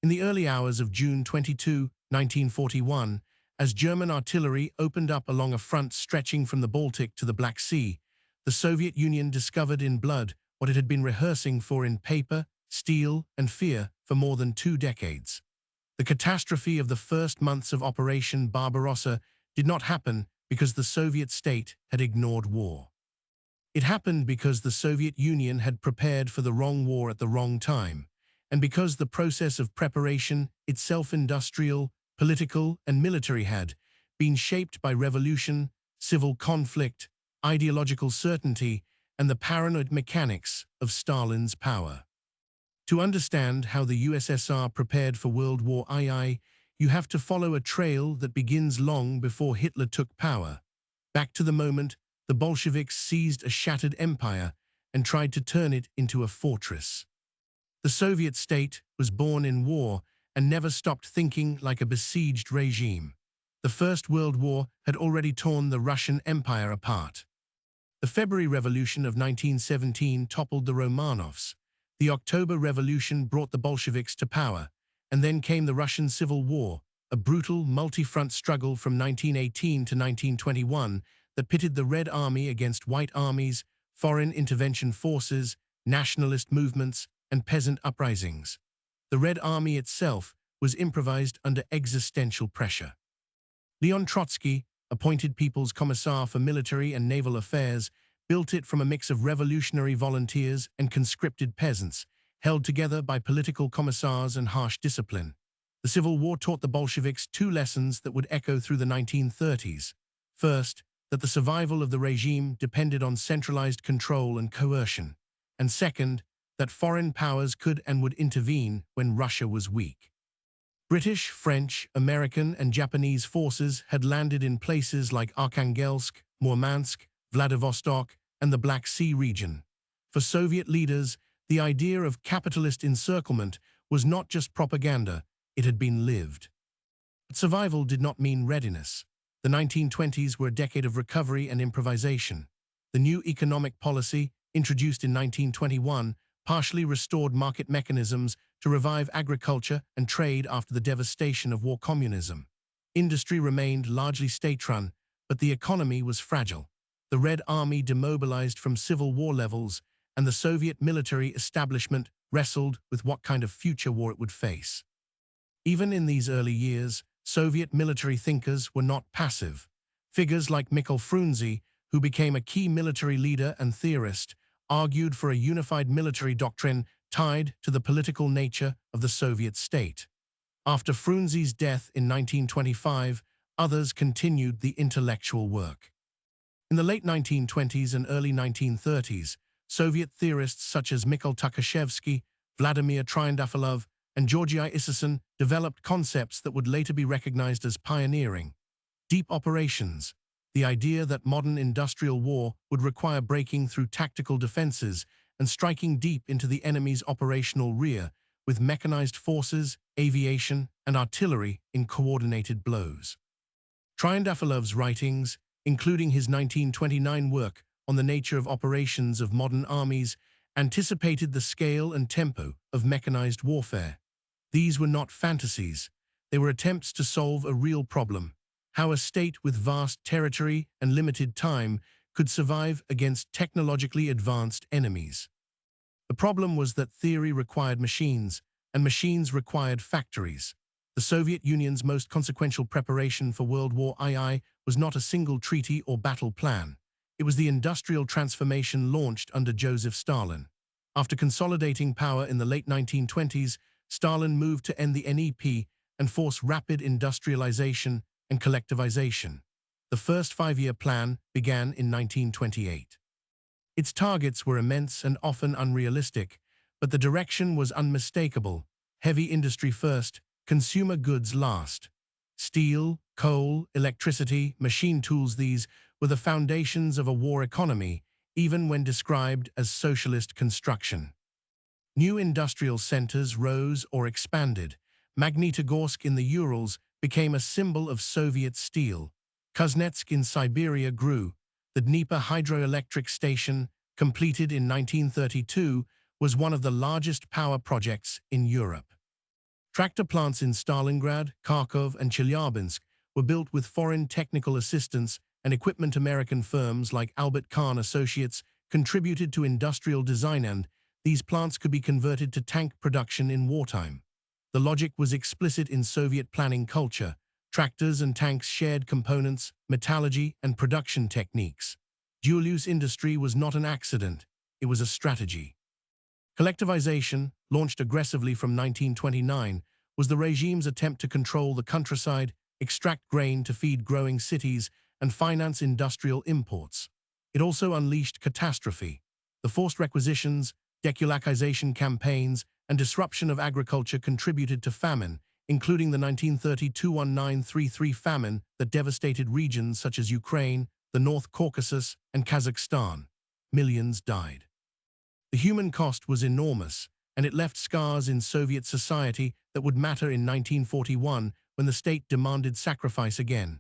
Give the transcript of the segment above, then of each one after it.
In the early hours of June 22, 1941, as German artillery opened up along a front stretching from the Baltic to the Black Sea, the Soviet Union discovered in blood what it had been rehearsing for in paper, steel, and fear for more than 2 decades. The catastrophe of the first months of Operation Barbarossa did not happen because the Soviet state had ignored war. It happened because the Soviet Union had prepared for the wrong war at the wrong time, and because the process of preparation, itself industrial, political, and military, had been shaped by revolution, civil conflict, ideological certainty, and the paranoid mechanics of Stalin's power. To understand how the USSR prepared for World War II, you have to follow a trail that begins long before Hitler took power, back to the moment the Bolsheviks seized a shattered empire and tried to turn it into a fortress. The Soviet state was born in war and never stopped thinking like a besieged regime. The First World War had already torn the Russian Empire apart. The February Revolution of 1917 toppled the Romanovs. The October Revolution brought the Bolsheviks to power, and then came the Russian Civil War, a brutal multi-front struggle from 1918 to 1921 that pitted the Red Army against white armies, foreign intervention forces, nationalist movements, and peasant uprisings. The Red Army itself was improvised under existential pressure. Leon Trotsky, appointed People's Commissar for Military and Naval Affairs, built it from a mix of revolutionary volunteers and conscripted peasants, held together by political commissars and harsh discipline. The Civil War taught the Bolsheviks 2 lessons that would echo through the 1930s. First, that the survival of the regime depended on centralized control and coercion. And second, that foreign powers could and would intervene when Russia was weak. British, French, American, and Japanese forces had landed in places like Arkhangelsk, Murmansk, Vladivostok, and the Black Sea region. For Soviet leaders, the idea of capitalist encirclement was not just propaganda, it had been lived. But survival did not mean readiness. The 1920s were a decade of recovery and improvisation. The new economic policy, introduced in 1921, partially restored market mechanisms to revive agriculture and trade after the devastation of war communism. Industry remained largely state-run, but the economy was fragile. The Red Army demobilized from Civil War levels, and the Soviet military establishment wrestled with what kind of future war it would face. Even in these early years, Soviet military thinkers were not passive. Figures like Mikhail Frunze, who became a key military leader and theorist, argued for a unified military doctrine tied to the political nature of the Soviet state. After Frunze's death in 1925, others continued the intellectual work. In the late 1920s and early 1930s, Soviet theorists such as Mikhail Tukhachevsky, Vladimir Tryandafilov, and Georgy Isserson developed concepts that would later be recognized as pioneering. Deep operations, the idea that modern industrial war would require breaking through tactical defenses and striking deep into the enemy's operational rear with mechanized forces, aviation, and artillery in coordinated blows. Tryandafilov's writings, including his 1929 work on the nature of operations of modern armies, anticipated the scale and tempo of mechanized warfare. These were not fantasies. They were attempts to solve a real problem: how a state with vast territory and limited time could survive against technologically advanced enemies. The problem was that theory required machines, and machines required factories. The Soviet Union's most consequential preparation for World War II was not a single treaty or battle plan. It was the industrial transformation launched under Joseph Stalin. After consolidating power in the late 1920s, Stalin moved to end the NEP and force rapid industrialization and collectivization. The first 5-year plan began in 1928. Its targets were immense and often unrealistic, but the direction was unmistakable: heavy industry first, consumer goods last. Steel, coal, electricity, machine tools, these were the foundations of a war economy, even when described as socialist construction. New industrial centers rose or expanded. Magnitogorsk in the Urals became a symbol of Soviet steel. Kuznetsk in Siberia grew. The Dnieper hydroelectric station, completed in 1932, was one of the largest power projects in Europe. Tractor plants in Stalingrad, Kharkov, and Chelyabinsk were built with foreign technical assistance, and equipment American firms like Albert Kahn Associates contributed to industrial design, and these plants could be converted to tank production in wartime. The logic was explicit in Soviet planning culture. Tractors and tanks shared components, metallurgy, and production techniques. Dual-use industry was not an accident, it was a strategy. Collectivization, launched aggressively from 1929, was the regime's attempt to control the countryside, extract grain to feed growing cities, and finance industrial imports. It also unleashed catastrophe. The forced requisitions, dekulakization campaigns, and disruption of agriculture contributed to famine, including the 1930–1933 famine that devastated regions such as Ukraine, the North Caucasus, and Kazakhstan. Millions died. The human cost was enormous, and it left scars in Soviet society that would matter in 1941 when the state demanded sacrifice again.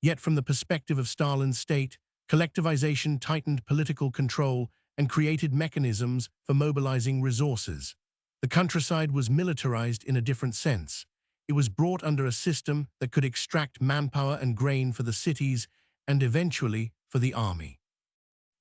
Yet from the perspective of Stalin's state, collectivization tightened political control and created mechanisms for mobilizing resources. The countryside was militarized in a different sense. It was brought under a system that could extract manpower and grain for the cities and eventually for the army.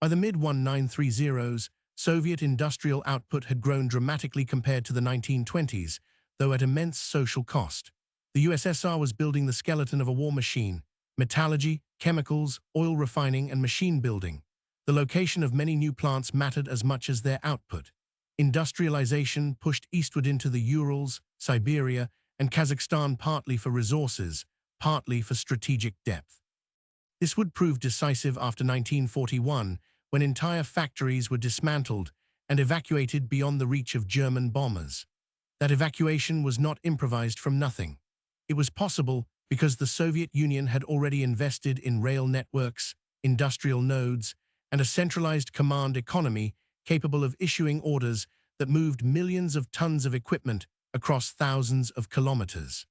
By the mid-1930s, Soviet industrial output had grown dramatically compared to the 1920s, though at immense social cost. The USSR was building the skeleton of a war machine: metallurgy, chemicals, oil refining, and machine building. The location of many new plants mattered as much as their output. Industrialization pushed eastward into the Urals, Siberia, and Kazakhstan, partly for resources, partly for strategic depth. This would prove decisive after 1941, when entire factories were dismantled and evacuated beyond the reach of German bombers. That evacuation was not improvised from nothing. It was possible because the Soviet Union had already invested in rail networks, industrial nodes, and a centralized command economy capable of issuing orders that moved millions of tons of equipment across thousands of kilometers.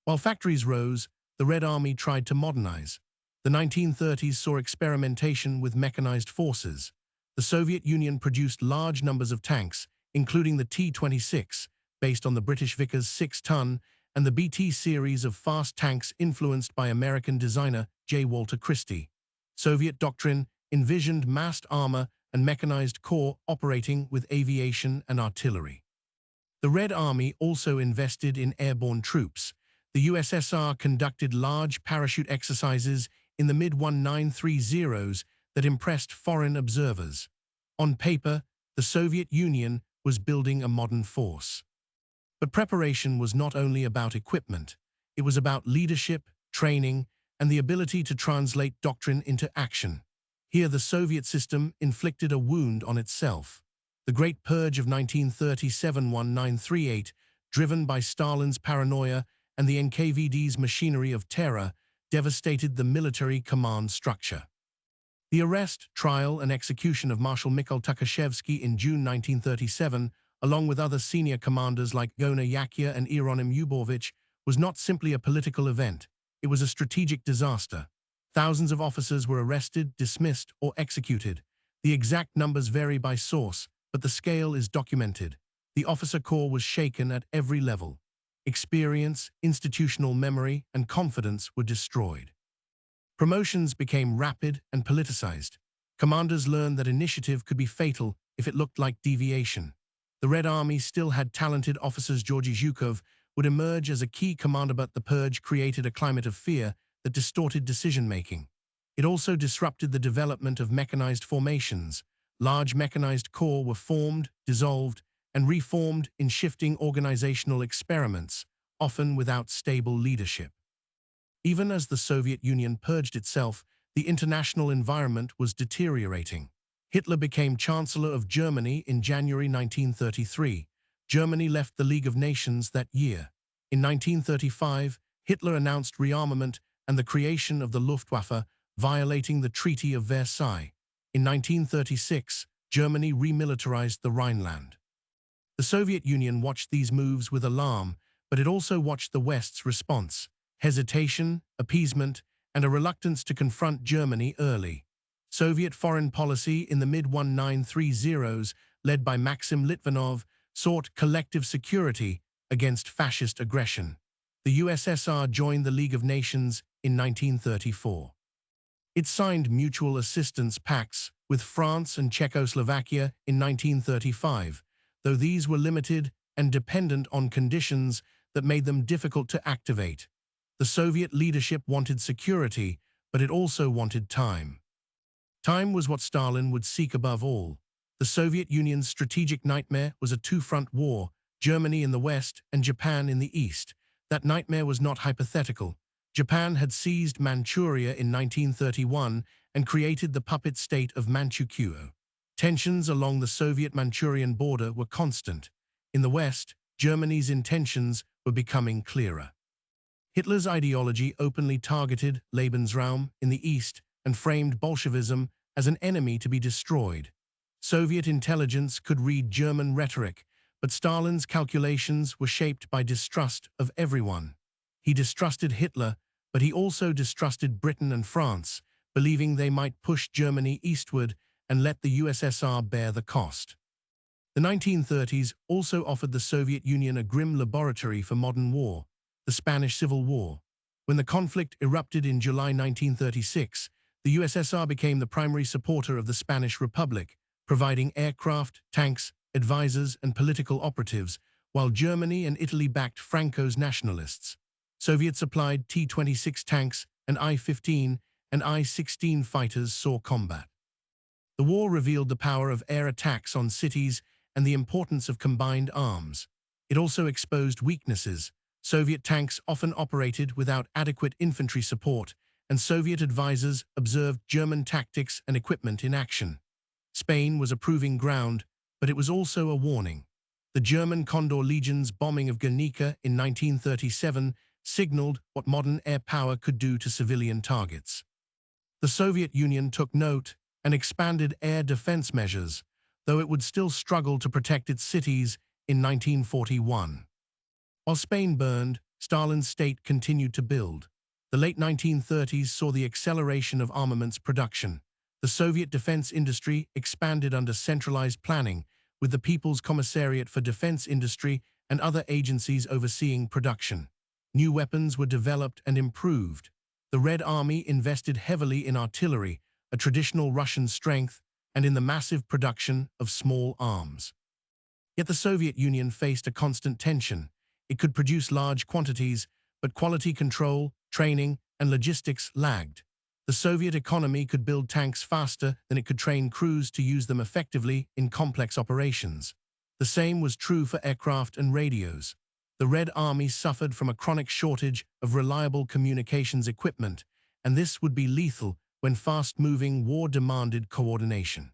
While factories rose, the Red Army tried to modernize. The 1930s saw experimentation with mechanized forces. The Soviet Union produced large numbers of tanks, including the T-26, based on the British Vickers 6-ton, and the BT series of fast tanks influenced by American designer J. Walter Christie. Soviet doctrine envisioned massed armor and mechanized corps operating with aviation and artillery. The Red Army also invested in airborne troops. The USSR conducted large parachute exercises in the mid-1930s that impressed foreign observers. On paper, the Soviet Union was building a modern force. But preparation was not only about equipment. It was about leadership, training, and the ability to translate doctrine into action. Here, the Soviet system inflicted a wound on itself. The Great Purge of 1937–1938, driven by Stalin's paranoia and the NKVD's machinery of terror, devastated the military command structure. The arrest, trial, and execution of Marshal Mikhail Tukhachevsky in June 1937, along with other senior commanders like Gona Yakia and Hieronym Yubovich, was not simply a political event. It was a strategic disaster. Thousands of officers were arrested, dismissed, or executed. The exact numbers vary by source, but the scale is documented. The officer corps was shaken at every level. Experience, institutional memory, and confidence were destroyed. Promotions became rapid and politicized. Commanders learned that initiative could be fatal if it looked like deviation. The Red Army still had talented officers. Georgy Zhukov would emerge as a key commander, but the purge created a climate of fear that distorted decision-making. It also disrupted the development of mechanized formations. Large mechanized corps were formed, dissolved, and reformed in shifting organizational experiments, often without stable leadership. Even as the Soviet Union purged itself, the international environment was deteriorating. Hitler became Chancellor of Germany in January 1933. Germany left the League of Nations that year. In 1935, Hitler announced rearmament and the creation of the Luftwaffe, violating the Treaty of Versailles. In 1936, Germany remilitarized the Rhineland. The Soviet Union watched these moves with alarm, but it also watched the West's response: hesitation, appeasement, and a reluctance to confront Germany early. Soviet foreign policy in the mid-1930s, led by Maxim Litvinov, sought collective security, against fascist aggression. The USSR joined the League of Nations in 1934. It signed mutual assistance pacts with France and Czechoslovakia in 1935, though these were limited and dependent on conditions that made them difficult to activate. The Soviet leadership wanted security, but it also wanted time. Time was what Stalin would seek above all. The Soviet Union's strategic nightmare was a two-front war, Germany in the west and Japan in the east. That nightmare was not hypothetical. Japan had seized Manchuria in 1931 and created the puppet state of Manchukuo. Tensions along the Soviet-Manchurian border were constant. In the west, Germany's intentions were becoming clearer. Hitler's ideology openly targeted Lebensraum in the east and framed Bolshevism as an enemy to be destroyed. Soviet intelligence could read German rhetoric, but Stalin's calculations were shaped by distrust of everyone. He distrusted Hitler, but he also distrusted Britain and France, believing they might push Germany eastward and let the USSR bear the cost. The 1930s also offered the Soviet Union a grim laboratory for modern war, the Spanish Civil War. When the conflict erupted in July 1936, the USSR became the primary supporter of the Spanish Republic, providing aircraft, tanks, advisors, and political operatives, while Germany and Italy backed Franco's nationalists. Soviet-supplied T-26 tanks and I-15 and I-16 fighters saw combat. The war revealed the power of air attacks on cities and the importance of combined arms. It also exposed weaknesses. Soviet tanks often operated without adequate infantry support, and Soviet advisors observed German tactics and equipment in action. Spain was a proving ground, but it was also a warning. The German Condor Legion's bombing of Guernica in 1937 signaled what modern air power could do to civilian targets. The Soviet Union took note and expanded air defense measures, though it would still struggle to protect its cities in 1941. While Spain burned, Stalin's state continued to build. The late 1930s saw the acceleration of armaments production. The Soviet defense industry expanded under centralized planning, with the People's Commissariat for Defense Industry and other agencies overseeing production. New weapons were developed and improved. The Red Army invested heavily in artillery, a traditional Russian strength, and in the massive production of small arms. Yet the Soviet Union faced a constant tension. It could produce large quantities, but quality control, training, and logistics lagged. The Soviet economy could build tanks faster than it could train crews to use them effectively in complex operations. The same was true for aircraft and radios. The Red Army suffered from a chronic shortage of reliable communications equipment, and this would be lethal when fast-moving war demanded coordination.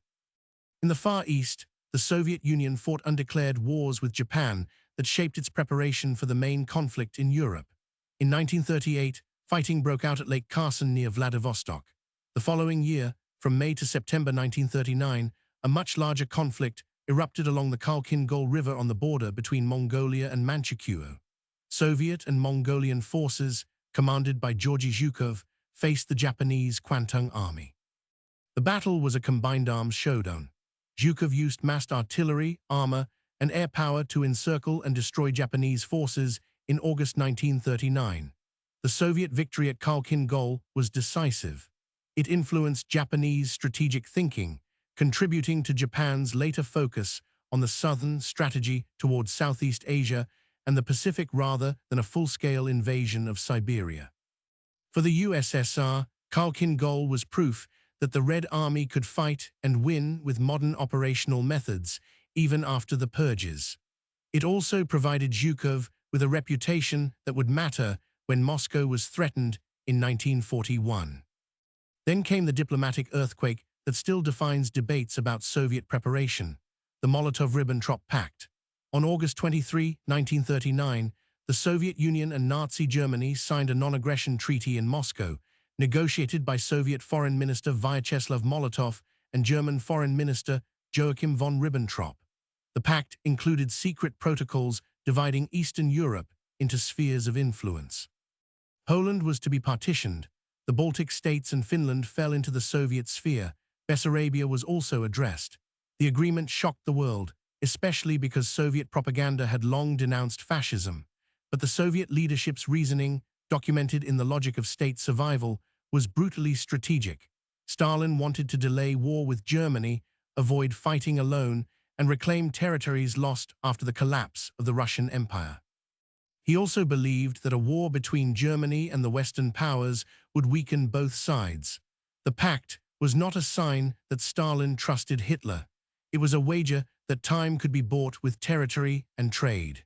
In the Far East, the Soviet Union fought undeclared wars with Japan that shaped its preparation for the main conflict in Europe. In 1938, fighting broke out at Lake Kherson near Vladivostok. The following year, from May to September 1939, a much larger conflict erupted along the Khalkhin-Gol River on the border between Mongolia and Manchukuo. Soviet and Mongolian forces, commanded by Georgy Zhukov, faced the Japanese Kwantung Army. The battle was a combined arms showdown. Zhukov used massed artillery, armor, and air power to encircle and destroy Japanese forces in August 1939. The Soviet victory at Khalkhin-Gol was decisive. It influenced Japanese strategic thinking, contributing to Japan's later focus on the southern strategy towards Southeast Asia and the Pacific rather than a full-scale invasion of Siberia. For the USSR, Khalkhin-Gol was proof that the Red Army could fight and win with modern operational methods, even after the purges. It also provided Zhukov with a reputation that would matter when Moscow was threatened in 1941. Then came the diplomatic earthquake that still defines debates about Soviet preparation, the Molotov-Ribbentrop Pact. On August 23, 1939, the Soviet Union and Nazi Germany signed a non-aggression treaty in Moscow, negotiated by Soviet Foreign Minister Vyacheslav Molotov and German Foreign Minister Joachim von Ribbentrop. The pact included secret protocols dividing Eastern Europe into spheres of influence. Poland was to be partitioned. The Baltic states and Finland fell into the Soviet sphere. Bessarabia was also addressed. The agreement shocked the world. especially because Soviet propaganda had long denounced fascism. But the Soviet leadership's reasoning, documented in the logic of state survival, was brutally strategic. Stalin wanted to delay war with Germany, avoid fighting alone, and reclaim territories lost after the collapse of the Russian Empire. He also believed that a war between Germany and the Western powers would weaken both sides. The pact was not a sign that Stalin trusted Hitler. It was a wager that time could be bought with territory and trade.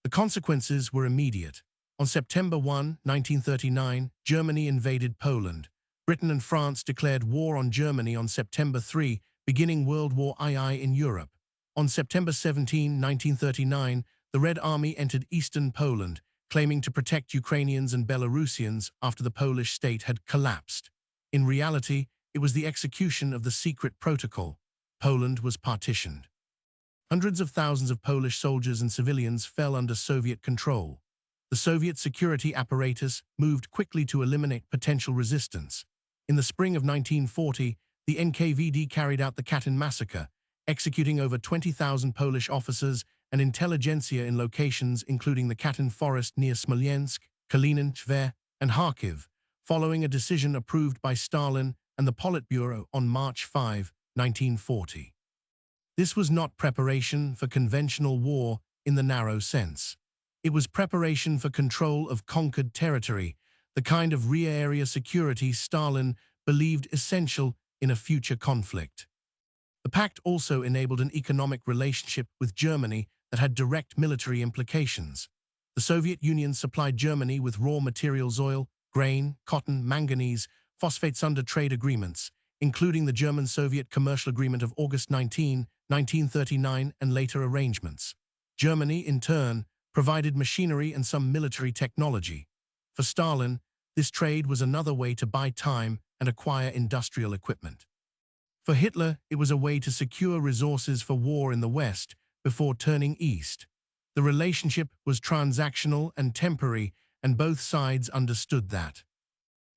The consequences were immediate. On September 1, 1939, Germany invaded Poland. Britain and France declared war on Germany on September 3, beginning World War II in Europe. On September 17, 1939, the Red Army entered eastern Poland, claiming to protect Ukrainians and Belarusians after the Polish state had collapsed. In reality, it was the execution of the secret protocol. Poland was partitioned. Hundreds of thousands of Polish soldiers and civilians fell under Soviet control. The Soviet security apparatus moved quickly to eliminate potential resistance. In the spring of 1940, the NKVD carried out the Katyn massacre, executing over 20,000 Polish officers and intelligentsia in locations including the Katyn forest near Smolensk, Kalinin, Tver, and Kharkiv, following a decision approved by Stalin and the Politburo on March 5, 1940. This was not preparation for conventional war in the narrow sense. It was preparation for control of conquered territory, the kind of rear area security Stalin believed essential in a future conflict. The pact also enabled an economic relationship with Germany that had direct military implications. The Soviet Union supplied Germany with raw materials: oil, grain, cotton, manganese, phosphates under trade agreements, including the German-Soviet Commercial Agreement of August 19, 1939, and later arrangements. Germany, in turn, provided machinery and some military technology. For Stalin, this trade was another way to buy time and acquire industrial equipment. For Hitler, it was a way to secure resources for war in the West before turning east. The relationship was transactional and temporary, and both sides understood that.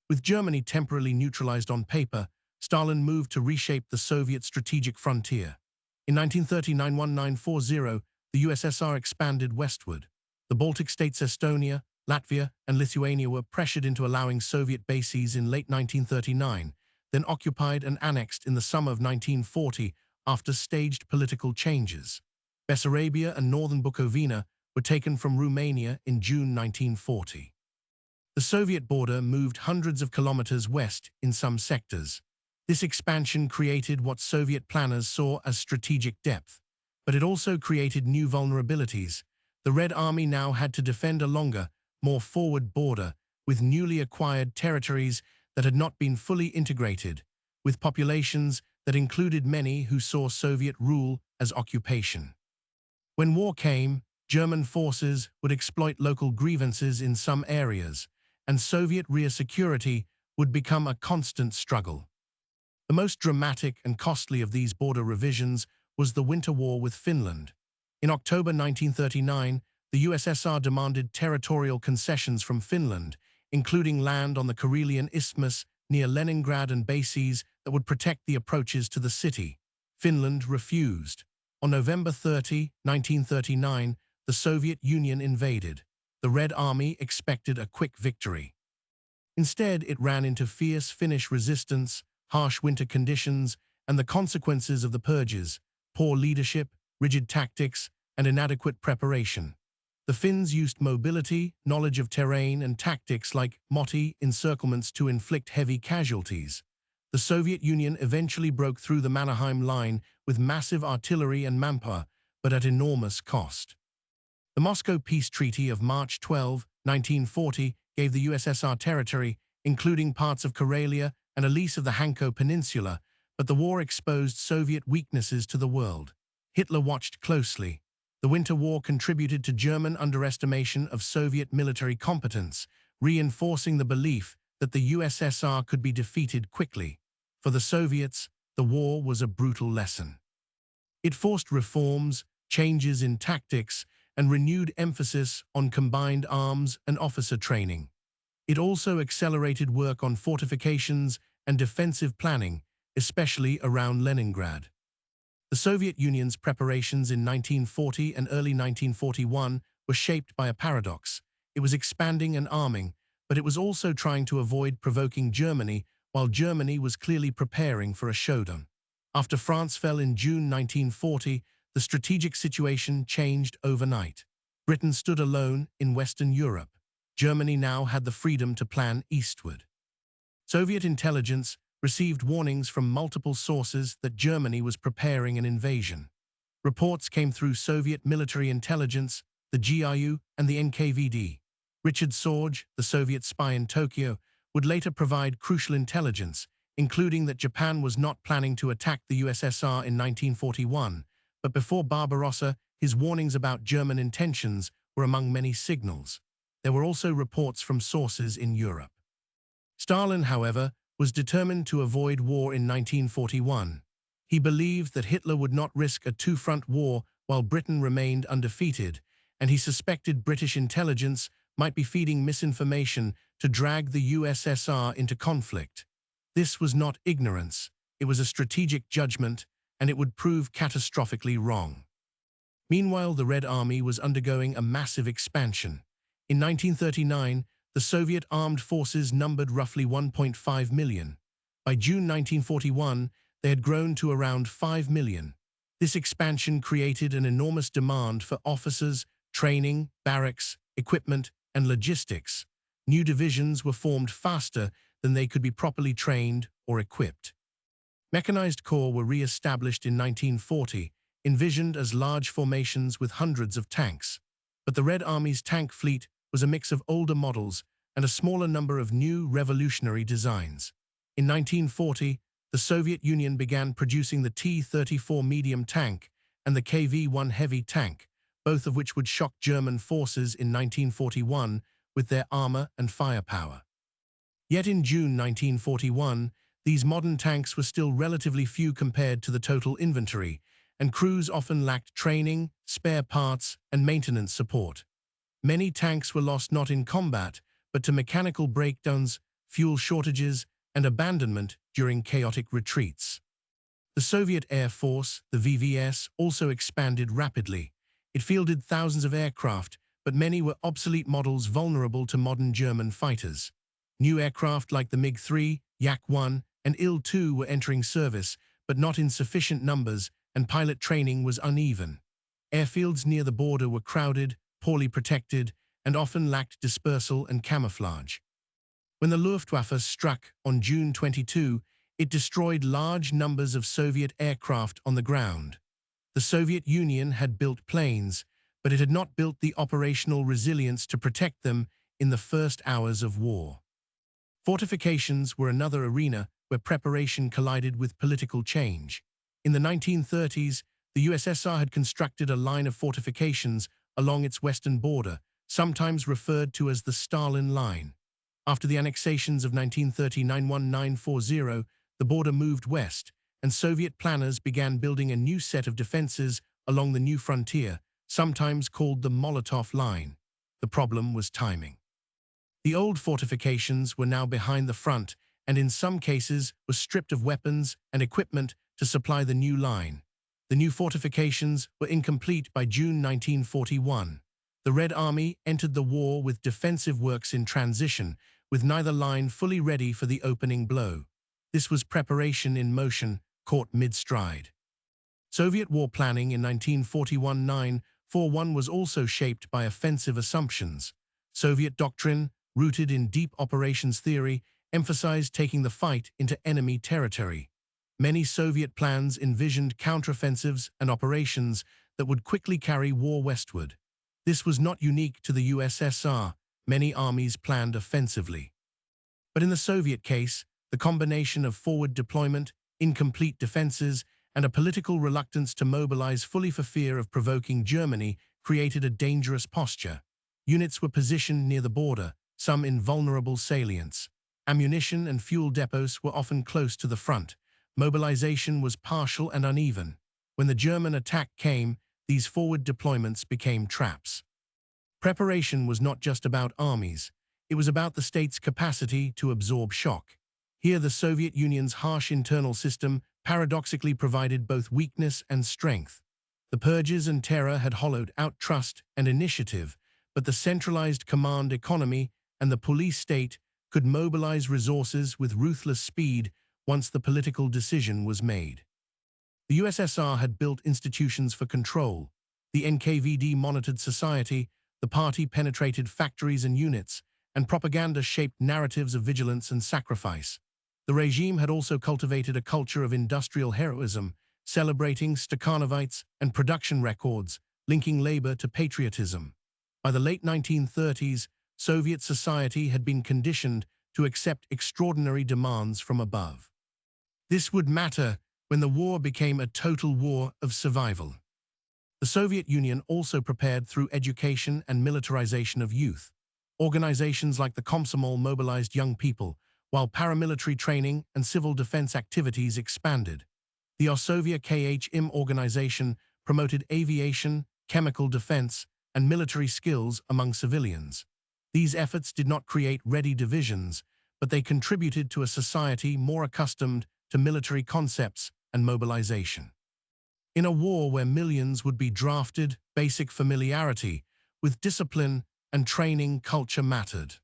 With Germany temporarily neutralized on paper, Stalin moved to reshape the Soviet strategic frontier. In 1939-1940, the USSR expanded westward. The Baltic states Estonia, Latvia, and Lithuania were pressured into allowing Soviet bases in late 1939, then occupied and annexed in the summer of 1940 after staged political changes. Bessarabia and northern Bukovina were taken from Romania in June 1940. The Soviet border moved hundreds of kilometers west in some sectors. This expansion created what Soviet planners saw as strategic depth, but it also created new vulnerabilities. The Red Army now had to defend a longer, more forward border with newly acquired territories that had not been fully integrated, with populations that included many who saw Soviet rule as occupation. When war came, German forces would exploit local grievances in some areas, and Soviet rear security would become a constant struggle. The most dramatic and costly of these border revisions was the Winter War with Finland. In October 1939, the USSR demanded territorial concessions from Finland, including land on the Karelian Isthmus near Leningrad and bases that would protect the approaches to the city. Finland refused. On November 30, 1939, the Soviet Union invaded. The Red Army expected a quick victory. Instead, it ran into fierce Finnish resistance, harsh winter conditions, and the consequences of the purges: poor leadership, rigid tactics, and inadequate preparation. The Finns used mobility, knowledge of terrain, and tactics like motti encirclements to inflict heavy casualties. The Soviet Union eventually broke through the Mannerheim Line with massive artillery and manpower, but at enormous cost. The Moscow Peace Treaty of March 12, 1940, gave the USSR territory, including parts of Karelia and a lease of the Hanko Peninsula, but the war exposed Soviet weaknesses to the world. Hitler watched closely. The Winter War contributed to German underestimation of Soviet military competence, reinforcing the belief that the USSR could be defeated quickly. For the Soviets, the war was a brutal lesson. It forced reforms, changes in tactics, and renewed emphasis on combined arms and officer training. It also accelerated work on fortifications and defensive planning, especially around Leningrad. The Soviet Union's preparations in 1940 and early 1941 were shaped by a paradox. It was expanding and arming, but it was also trying to avoid provoking Germany, while Germany was clearly preparing for a showdown. After France fell in June 1940, the strategic situation changed overnight. Britain stood alone in Western Europe. Germany now had the freedom to plan eastward. Soviet intelligence received warnings from multiple sources that Germany was preparing an invasion. Reports came through Soviet military intelligence, the GRU, and the NKVD. Richard Sorge, the Soviet spy in Tokyo, would later provide crucial intelligence, including that Japan was not planning to attack the USSR in 1941, but before Barbarossa, his warnings about German intentions were among many signals. There were also reports from sources in Europe. Stalin, however, was determined to avoid war in 1941. He believed that Hitler would not risk a two-front war while Britain remained undefeated, and he suspected British intelligence might be feeding misinformation to drag the USSR into conflict. This was not ignorance, it was a strategic judgment, and it would prove catastrophically wrong. Meanwhile, the Red Army was undergoing a massive expansion. In 1939, the Soviet armed forces numbered roughly 1.5 million. By June 1941, they had grown to around 5 million. This expansion created an enormous demand for officers, training, barracks, equipment, and logistics. New divisions were formed faster than they could be properly trained or equipped. Mechanized corps were re-established in 1940, envisioned as large formations with hundreds of tanks. But the Red Army's tank fleet was a mix of older models and a smaller number of new revolutionary designs. In 1940, the Soviet Union began producing the T-34 medium tank and the KV-1 heavy tank, both of which would shock German forces in 1941 with their armor and firepower. Yet in June 1941, these modern tanks were still relatively few compared to the total inventory, and crews often lacked training, spare parts, and maintenance support. Many tanks were lost not in combat, but to mechanical breakdowns, fuel shortages, and abandonment during chaotic retreats. The Soviet Air Force, the VVS, also expanded rapidly. It fielded thousands of aircraft, but many were obsolete models vulnerable to modern German fighters. New aircraft like the MiG-3, Yak-1, and Il-2 were entering service, but not in sufficient numbers, and pilot training was uneven. Airfields near the border were crowded, poorly protected, and often lacked dispersal and camouflage. When the Luftwaffe struck on June 22, it destroyed large numbers of Soviet aircraft on the ground. The Soviet Union had built planes, but it had not built the operational resilience to protect them in the first hours of war. Fortifications were another arena where preparation collided with political change. In the 1930s, the USSR had constructed a line of fortifications along its western border, sometimes referred to as the Stalin Line. After the annexations of 1939-1940, the border moved west, and Soviet planners began building a new set of defenses along the new frontier, sometimes called the Molotov Line. The problem was timing. The old fortifications were now behind the front, and in some cases were stripped of weapons and equipment to supply the new line. The new fortifications were incomplete by June 1941. The Red Army entered the war with defensive works in transition, with neither line fully ready for the opening blow. This was preparation in motion, caught mid-stride. Soviet war planning in 1941-1941 was also shaped by offensive assumptions. Soviet doctrine, rooted in deep operations theory, emphasized taking the fight into enemy territory. Many Soviet plans envisioned counteroffensives and operations that would quickly carry war westward. This was not unique to the USSR. Many armies planned offensively. But in the Soviet case, the combination of forward deployment, incomplete defenses, and a political reluctance to mobilize fully for fear of provoking Germany created a dangerous posture. Units were positioned near the border, some in vulnerable salients. Ammunition and fuel depots were often close to the front. Mobilization was partial and uneven. When the German attack came, these forward deployments became traps. Preparation was not just about armies. It was about the state's capacity to absorb shock. Here, the Soviet Union's harsh internal system paradoxically provided both weakness and strength. The purges and terror had hollowed out trust and initiative, but the centralized command economy and the police state could mobilize resources with ruthless speed once the political decision was made. The USSR had built institutions for control. The NKVD monitored society, the party penetrated factories and units, and propaganda shaped narratives of vigilance and sacrifice. The regime had also cultivated a culture of industrial heroism, celebrating Stakhanovites and production records, linking labor to patriotism. By the late 1930s, Soviet society had been conditioned to accept extraordinary demands from above. This would matter when the war became a total war of survival. The Soviet Union also prepared through education and militarization of youth. Organizations like the Komsomol mobilized young people, while paramilitary training and civil defense activities expanded. The Osovia KHM organization promoted aviation, chemical defense, and military skills among civilians. These efforts did not create ready divisions, but they contributed to a society more accustomed to military concepts and mobilization. In a war where millions would be drafted, basic familiarity with discipline and training culture mattered.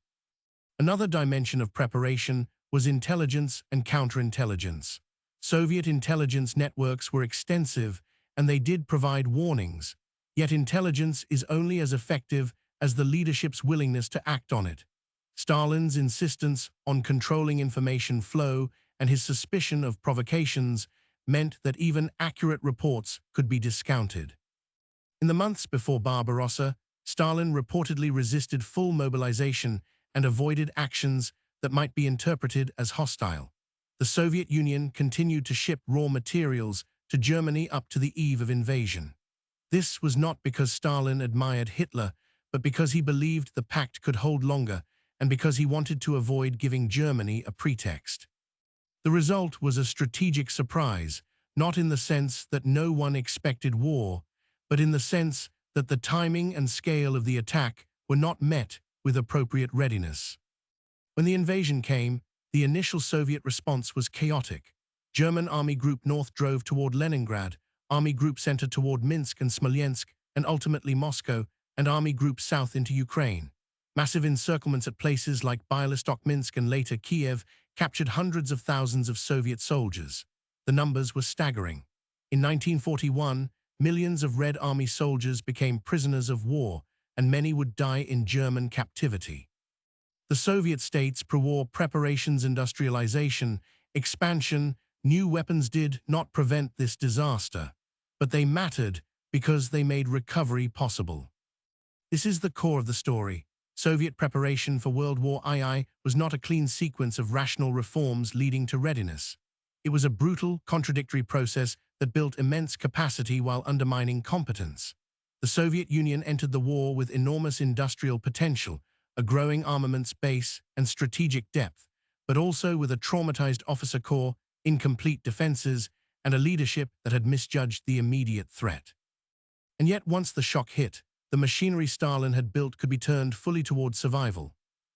Another dimension of preparation was intelligence and counterintelligence. Soviet intelligence networks were extensive, and they did provide warnings, yet intelligence is only as effective as the leadership's willingness to act on it. Stalin's insistence on controlling information flow and his suspicion of provocations meant that even accurate reports could be discounted. In the months before Barbarossa, Stalin reportedly resisted full mobilization and avoided actions that might be interpreted as hostile. The Soviet Union continued to ship raw materials to Germany up to the eve of invasion. This was not because Stalin admired Hitler, but because he believed the pact could hold longer and because he wanted to avoid giving Germany a pretext. The result was a strategic surprise, not in the sense that no one expected war, but in the sense that the timing and scale of the attack were not met with appropriate readiness. When the invasion came, the initial Soviet response was chaotic. German Army Group North drove toward Leningrad, Army Group Center toward Minsk and Smolensk, and ultimately Moscow, and Army Group South into Ukraine. Massive encirclements at places like Bialystok, Minsk, and later Kiev captured hundreds of thousands of Soviet soldiers. The numbers were staggering. In 1941, millions of Red Army soldiers became prisoners of war, and many would die in German captivity. The Soviet states' pre-war preparations, industrialization, expansion, new weapons did not prevent this disaster, but they mattered because they made recovery possible. This is the core of the story. Soviet preparation for World War II was not a clean sequence of rational reforms leading to readiness. It was a brutal, contradictory process that built immense capacity while undermining competence. The Soviet Union entered the war with enormous industrial potential, a growing armaments base, and strategic depth, but also with a traumatized officer corps, incomplete defenses, and a leadership that had misjudged the immediate threat. And yet, once the shock hit, the machinery Stalin had built could be turned fully toward survival.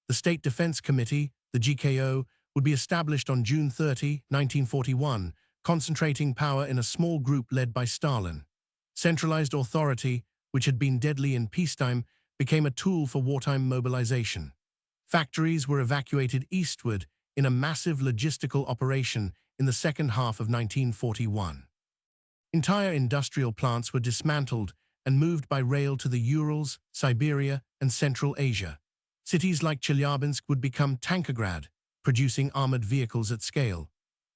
The State Defense Committee, the GKO, would be established on June 30, 1941, concentrating power in a small group led by Stalin. Centralized authority, which had been deadly in peacetime, became a tool for wartime mobilization. Factories were evacuated eastward in a massive logistical operation in the second half of 1941. Entire industrial plants were dismantled and moved by rail to the Urals, Siberia, and Central Asia. Cities like Chelyabinsk would become Tankograd, producing armored vehicles at scale.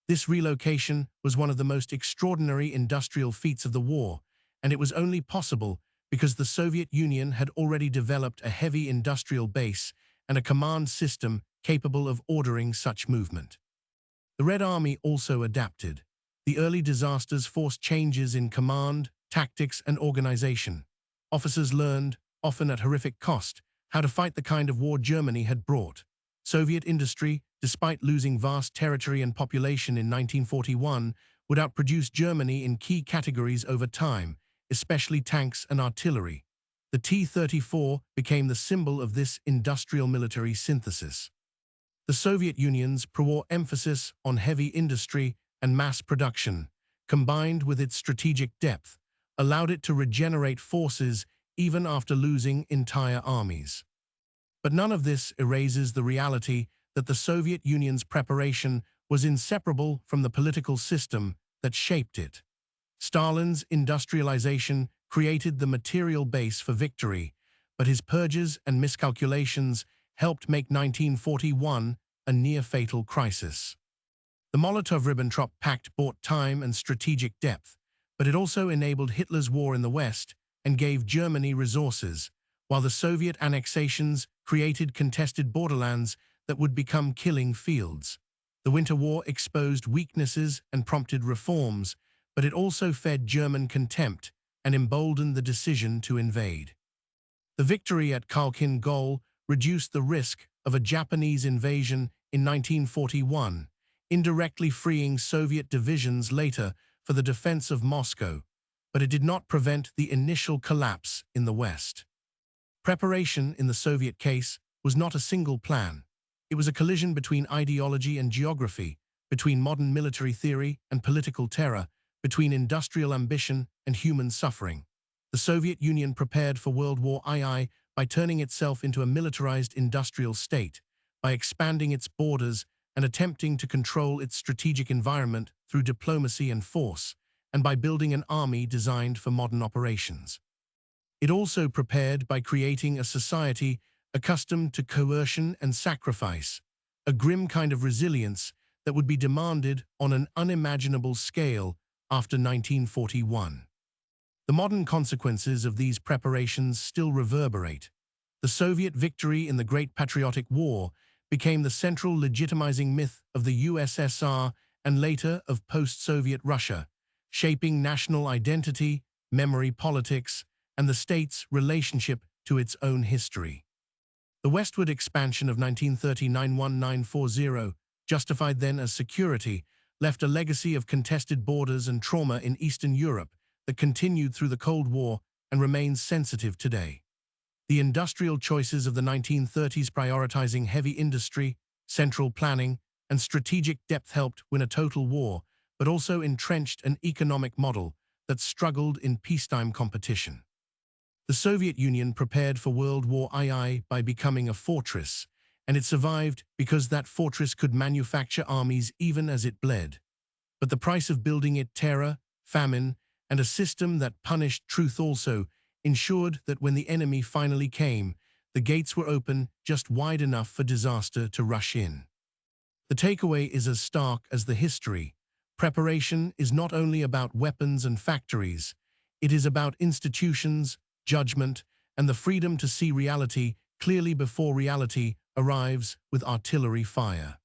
This relocation was one of the most extraordinary industrial feats of the war, and it was only possible because the Soviet Union had already developed a heavy industrial base and a command system capable of ordering such movement. The Red Army also adapted. The early disasters forced changes in command, tactics, and organization. Officers learned, often at horrific cost, how to fight the kind of war Germany had brought. Soviet industry, despite losing vast territory and population in 1941, would outproduce Germany in key categories over time, especially tanks and artillery. The T-34 became the symbol of this industrial military synthesis. The Soviet Union's pre-war emphasis on heavy industry and mass production, combined with its strategic depth, allowed it to regenerate forces even after losing entire armies. But none of this erases the reality that the Soviet Union's preparation was inseparable from the political system that shaped it. Stalin's industrialization created the material base for victory, but his purges and miscalculations helped make 1941 a near-fatal crisis. The Molotov-Ribbentrop Pact bought time and strategic depth, but it also enabled Hitler's war in the West and gave Germany resources, while the Soviet annexations created contested borderlands that would become killing fields. The Winter War exposed weaknesses and prompted reforms, but it also fed German contempt and emboldened the decision to invade. The victory at Khalkhin Gol reduced the risk of a Japanese invasion in 1941, indirectly freeing Soviet divisions later for the defense of Moscow, but it did not prevent the initial collapse in the West. Preparation, in the Soviet case, was not a single plan. It was a collision between ideology and geography, between modern military theory and political terror, between industrial ambition and human suffering. The Soviet Union prepared for World War II by turning itself into a militarized industrial state, by expanding its borders and attempting to control its strategic environment through diplomacy and force, and by building an army designed for modern operations. It also prepared by creating a society accustomed to coercion and sacrifice, a grim kind of resilience that would be demanded on an unimaginable scale after 1941. The modern consequences of these preparations still reverberate. The Soviet victory in the Great Patriotic War became the central legitimizing myth of the USSR and later of post-Soviet Russia, shaping national identity, memory politics, and the state's relationship to its own history. The westward expansion of 1939-1940, justified then as security, left a legacy of contested borders and trauma in Eastern Europe that continued through the Cold War and remains sensitive today. The industrial choices of the 1930s, prioritizing heavy industry, central planning, and strategic depth, helped win a total war, but also entrenched an economic model that struggled in peacetime competition. The Soviet Union prepared for World War II by becoming a fortress, and it survived because that fortress could manufacture armies even as it bled. But the price of building it, terror, famine, and a system that punished truth, also ensured that when the enemy finally came, the gates were open just wide enough for disaster to rush in. The takeaway is as stark as the history. Preparation is not only about weapons and factories, it is about institutions, judgment, and the freedom to see reality clearly before reality arrives with artillery fire.